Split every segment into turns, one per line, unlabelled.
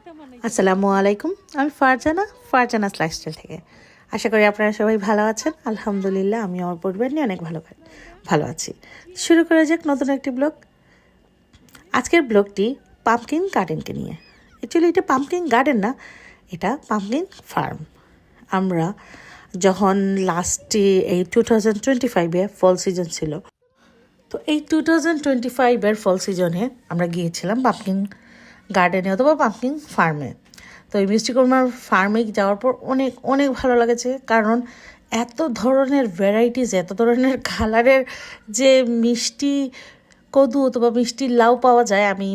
আসসালামু আলাইকুম, আমি ফারজানাস লাইফস্টাইল থেকে। আশা করি আপনারা সবাই ভালো আছেন। আলহামদুলিল্লাহ, আমি আমার পরিবার নিয়ে অনেক ভালো আছি। শুরু করা যাক নতুন একটি ব্লগ। আজকের ব্লগটি পাম্পকিন গার্ডেনকে নিয়ে। অ্যাকচুয়ালি এটা পাম্পকিন গার্ডেন না, এটা পাম্পকিন ফার্ম। আমরা যখন লাস্টে এই 2025-এ ফল সিজন ছিল, তো এই 2025-এর ফল সিজনে আমরা গিয়েছিলাম পাম্পকিন গার্ডেনে অথবা পাম্পকিন ফার্মে। তো এই মিষ্টি কুমড়ার ফার্মে যাওয়ার পর অনেক অনেক ভালো লেগেছে, কারণ এত ধরনের ভ্যারাইটিস, এত ধরনের কালারের যে মিষ্টি কদু অথবা মিষ্টি লাউ পাওয়া যায়, আমি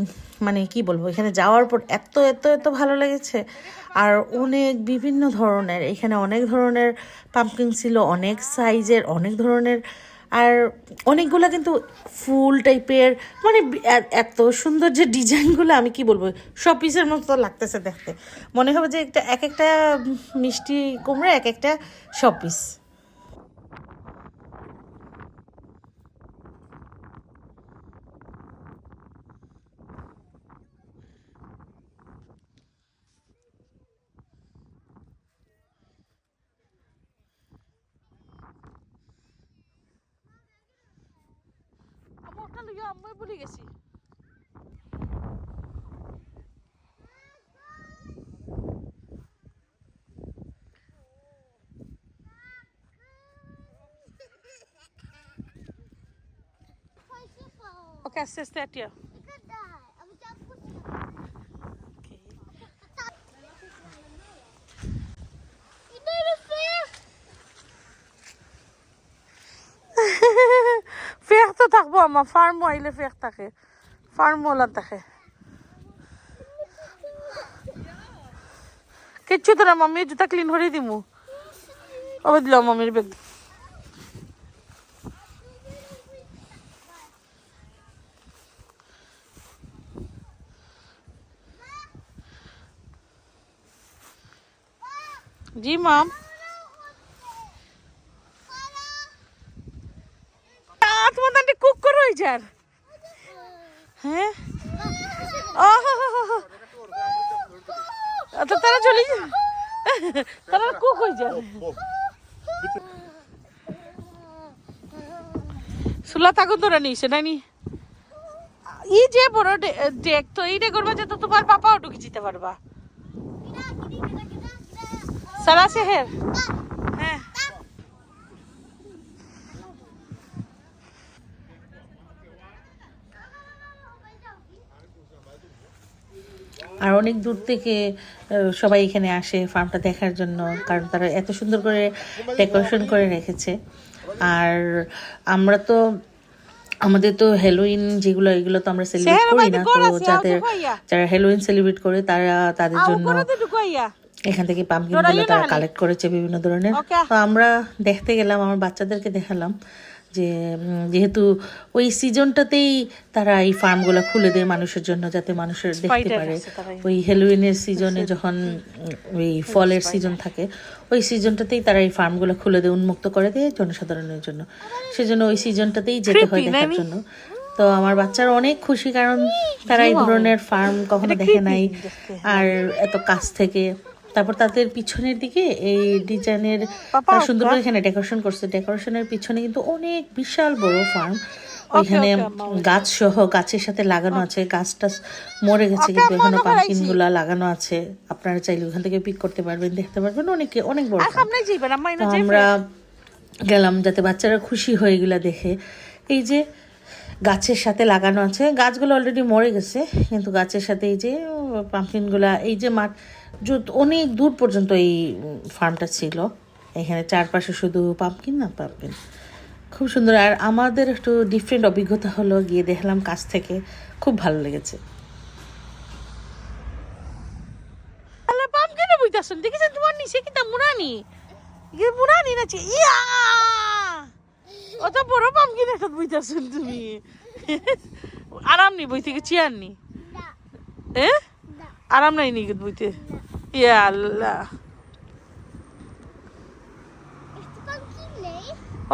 মানে কি বলবো, এখানে যাওয়ার পর এত এত এত ভালো লেগেছে। আর অনেক বিভিন্ন ধরনের, এখানে অনেক ধরনের পাম্পকিন ছিল, অনেক সাইজের, অনেক ধরনের, আর অনেকগুলো কিন্তু ফুল টাইপের, মানে এত সুন্দর যে ডিজাইনগুলো, আমি কি বলবো, সব পিসের মতো লাগতেছে দেখতে। মনে হবে যে এক একটা মিষ্টি কুমড়া এক একটা সব পিস। আমি ভুলে গেছি। Okay, sister, here. ফেক তো থাকবো, আমার ফার্ম আইলে ফেক থাকে, ফার্ম ওলা থাকে কিচ্ছু তো না। মাম্মি জুতা ক্লিন করে দিমু, ওবে দিলাম মাম্মির ব্যাগ। জি মাম, তোমার দান্ডে কুক করো যার। হ্যাঁ, তো তারা চলে যায়, তারা কুক হয়ে যায়। সুলা তাকে ধরে নিয়েছে নানি, ই যে বড় ডেক, তো এইটা করবা যে তো তোমার পাপাও ঢুকে যেতে পারবা। সারা শেহের, হ্যাঁ। আর অনেক দূর থেকে সবাই এখানে আসে ফার্মটা দেখার জন্য, কারণ তারা এত সুন্দর করে ডেকোরেশন করে রেখেছে। আর আমরা তো, আমাদের তো হ্যালোইন যেগুলো, এগুলো তো আমরা সেলিব্রেট করি না, তো যারা হ্যালোইন সেলিব্রেট করে তাদের জন্য এখান থেকে পাম্পকিনগুলো তারা কালেক্ট করেছে বিভিন্ন ধরনের। তো আমরা দেখতে গেলাম, আমার বাচ্চাদেরকে দেখালাম যে যেহেতু ওই সিজনটাতেই তারা এই ফার্মগুলো খুলে দেয় মানুষের জন্য, যাতে মানুষের দেখতে পারে। ওই হ্যালোইনের সিজনে যখন ওই ফলের সিজন থাকে, ওই সিজনটাতেই তারা এই ফার্মগুলো খুলে দেয়, উন্মুক্ত করে দেয় জনসাধারণের জন্য। সেজন্য ওই সিজনটাতেই যেতে হয় দেখার জন্য। তো আমার বাচ্চারা অনেক খুশি, কারণ তারা এই ধরনের ফার্ম কখনো দেখে নাই, আর এত কাছ থেকে। তারপর তাদের পিছনের দিকে এই ডিজাইনের সুন্দর করে এখানে ডেকোরেশন করছে। ডেকোরেশনের পিছনে কিন্তু অনেক বিশাল বড় ফার্ম, ওইখানে গাছ সহ, গাছের সাথে লাগানো আছে। গাছটা মরে গেছে কিন্তু এখানে পাম্পকিন গুলা লাগানো আছে, আপনারা চাইলে ওখান থেকে পিক করতে পারবেন, দেখতে পারবেন। অনেক বড়। আমরা গেলাম যাতে বাচ্চারা খুশি হয়ে এগুলা দেখে। এই যে গাছের সাথে লাগানো আছে, গাছগুলো অলরেডি মরে গেছে, কিন্তু গাছের সাথে এই যে পাম্পকিনগুলা, এই যে মাঠ অনেক দূর পর্যন্ত এই ফার্মটা ছিল। এখানে চারপাশে শুধু পাম্পকিন না পাম্পকিন, খুব সুন্দর। আর আমাদের একটু ডিফারেন্ট অভিজ্ঞতা হলো, গিয়ে দেখলাম কাছ থেকে, খুব ভালো লেগেছে। পাম্পকিন বুঝতেছেন, দেখেছেন তোমার নিচে কিন্তু মুরানি, মুরানি নাচে, ইয়া অত বড় পাম্পকিন একটা বুঝতেছেন তুমি। আরাম নি বই থেকে চেয়ার নি, আরাম নাই নি বইতে। ইয়া আল্লাহ,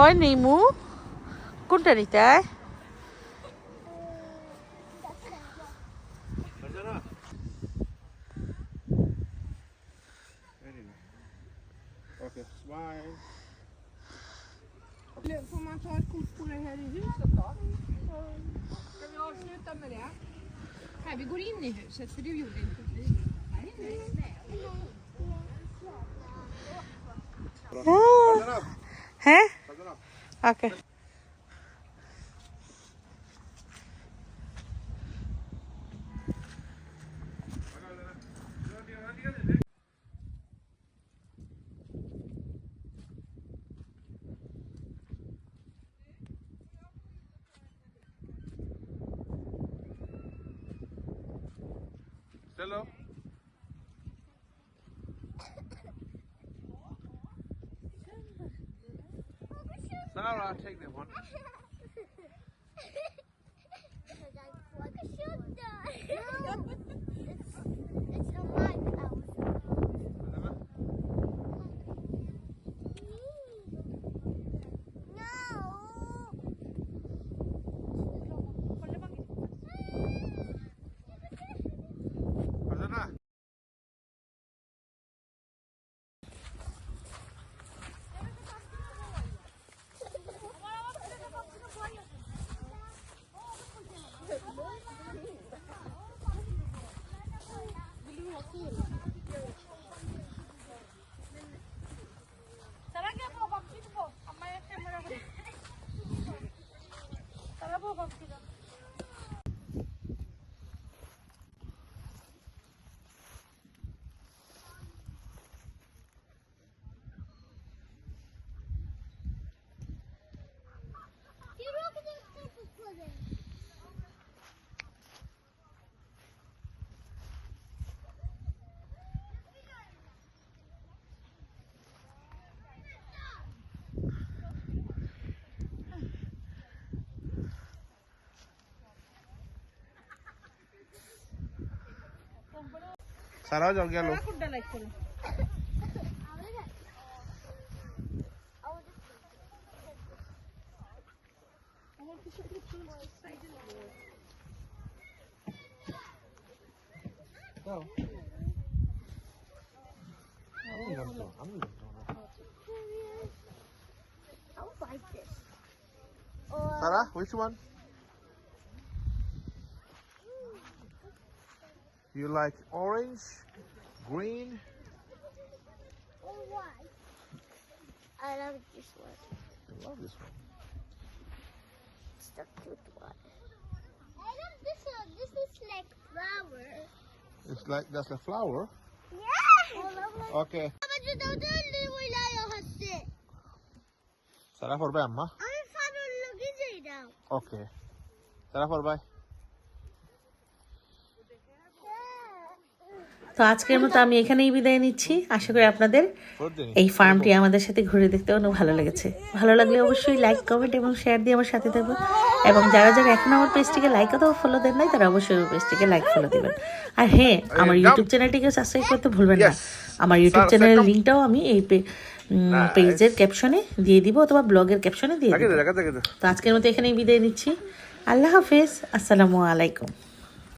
ওই নিমু কোনটা নিতে?
Får man ta ett kort på det här i huset då? Ska vi avsluta med det? Här, vi går in i huset för du gjorde inte fri.
হ্যাঁ ওকে
Hello. Sarah, take that one.
It's not like ours.
Pardana. Sarah, जाओ क्या लो?
Like this.
Sarah, which one? You like orange, green?
Or white. I love this one.
I love this one.
It's the cute one. I love this one. This is like flower.
It's like that's a flower.
Yeah.
Okay.
Men du dödade wala jag hade.
Sarah for bye, amma.
I'm fan of looking at now.
Okay. Sarah for bye.
তো আজকের মতো আমি এখানেই বিদায় নিচ্ছি। আশা করি আপনাদের
For the
এই ফার্মটি আমাদের সাথে ঘুরে দেখতে অনেক ভালো লেগেছে। ভালো লাগলে অবশ্যই লাইক, কমেন্ট এবং শেয়ার দিয়ে আমার সাথে থাকবেন। এবং যারা যারা এখন আমার পেজটিকে লাইক অথবা ফলো দেন নাই তারা অবশ্যই আমার পেজটিকে লাইক ফলো দেবেন। আর হ্যাঁ, আমার ইউটিউব চ্যানেলটিকে সাবস্ক্রাইব করতে ভুলবেন না। আমার ইউটিউব চ্যানেলের লিঙ্কটাও আমি এই পেজের ক্যাপশনে দিয়ে দিব অথবা ব্লগের ক্যাপশনে দিয়ে দিব। তো আজকের মতো এখানেই বিদায় নিচ্ছি। আল্লাহ হাফেজ, আসসালামু আলাইকুম।